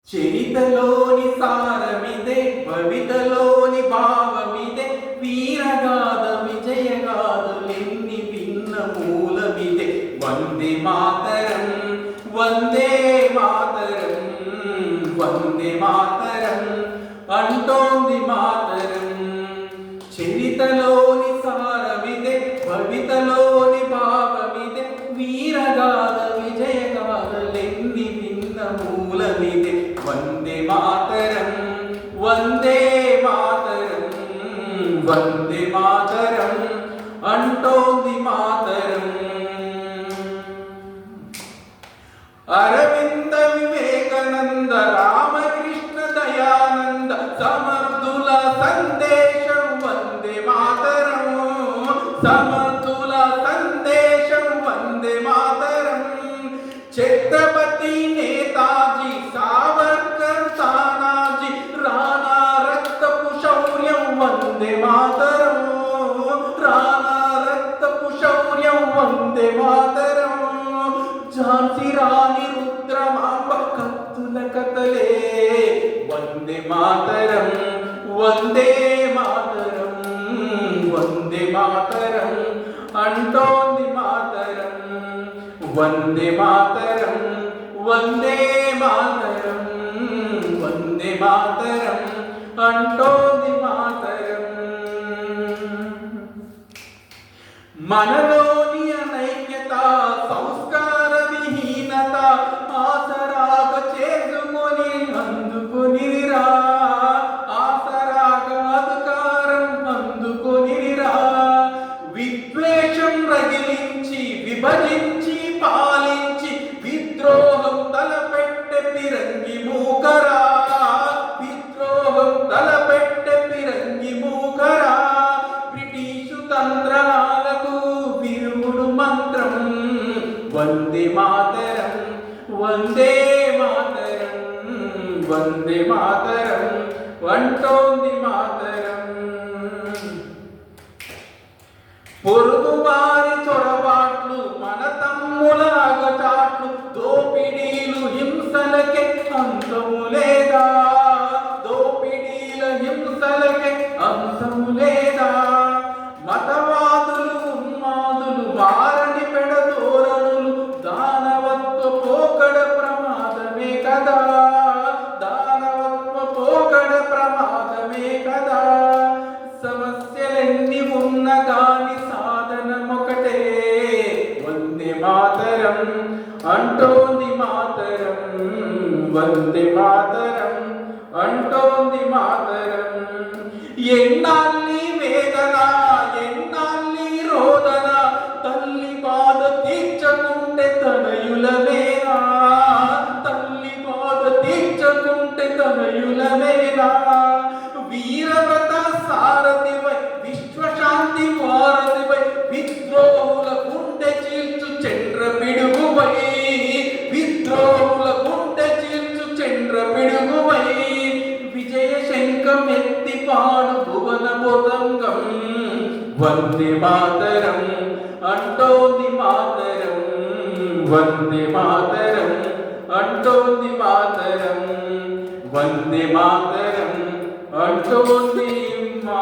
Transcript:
చరితలోని సారమిదే, భవితలోని భావమిదే, వీరగాథ విజయగాథలెన్ని భిన్న మూలమిదే. వందే మాతరం, వందే మాతరం, వందే మాతరం అంటోంది మాతరం. చరితలోని సారమిదే, భవితలోని భావమిదే, వీరగాథ విజయగాథలెన్ని భిన్న మూలమిదే. వందే మాతరం, వందే మాతరం, వందే మాతరం అంటోంది మాతరం. అరవింద వివేకానంద రామకృష్ణ దయానంద సమర్థుల సందేశం వందే మాతరం, సమర్థుల సందేశం వందే మాతరం. ఛత్రపతి నేతాజీ సావర్కర్ తానాజీ రాణా రక్తపు శౌర్యం వందే మాతరం, రాణా రక్తపు శౌర్యం వందే మాతరం. ఝాన్సీ రాణి రుద్రమాంబ కత్తుల కథలే వందే మాతరం, వందే మాతరం, వందే మాతరం అంటోంది మాతరం. వందే మాతరం, వందే మాతరం, వందే మాతరం అంటోంది మాతరం. మనలోని అనైక్యత సంస్కార విహీనత ఆసరాగ చేసుకొని అందుకొనిరా, ఆసరాగ అధికారం అందుకొనిరా. విద్వేషం రగిలించి విభజించి పాలించి విద్రోహం తలపెట్టె పిరంగి మూకరా, విద్రోహం తలపెట్టె పిరంగి మూకరా. బ్రిటిషు తంత్రాలకు విరుగుడు మంత్రం వందే మాతరం, వందే మాతరం, వందే మాతరం అంటోంది మాతరం. పొరుగు వారి చొరబాట్లు మన తమ్ముల అగచాట్లు, దోపిడీలు హింసలకే అంతము లేదా, దోపిడీల హింసలకే అంతము లేదా. మతవాదులు ఉన్మాదులు మారని పెడధోరణులు దానవత్వ పోకడ ప్రమాదమే కదా, దానవత్వ పోకడ ప్రమాదమే కదా. సమస్యలెన్ని ఉన్న గాని సాధనమొకటే వందే మాతరం అంటోంది మాతరం, వందే మాతరం అంటోంది మాతరం. ఎన్నాళ్ళీ వేదన ఎన్నాళ్ళీ రోదన, తల్లి బాధ తీర్చకుంటే తనయులమేనా, తల్లి బాధ తీర్చకుంటే తనయులమేనా. వీరవ్రత సారథివై విశ్వశాంతి వారధివై, విద్రోహుల గుండె చీల్చు చంద్ర పిడుగువై, విద్రోహుల గుండె చీల్చు చంద్ర పిడుగువై. విజయ శంఖం ఎత్తి పాడు భువన పొదంగం వందే మాతరం అంటోంది మాతరం, వందే మాతరం అంటోంది మాతరం. వందే మాతరం అంటోంది మా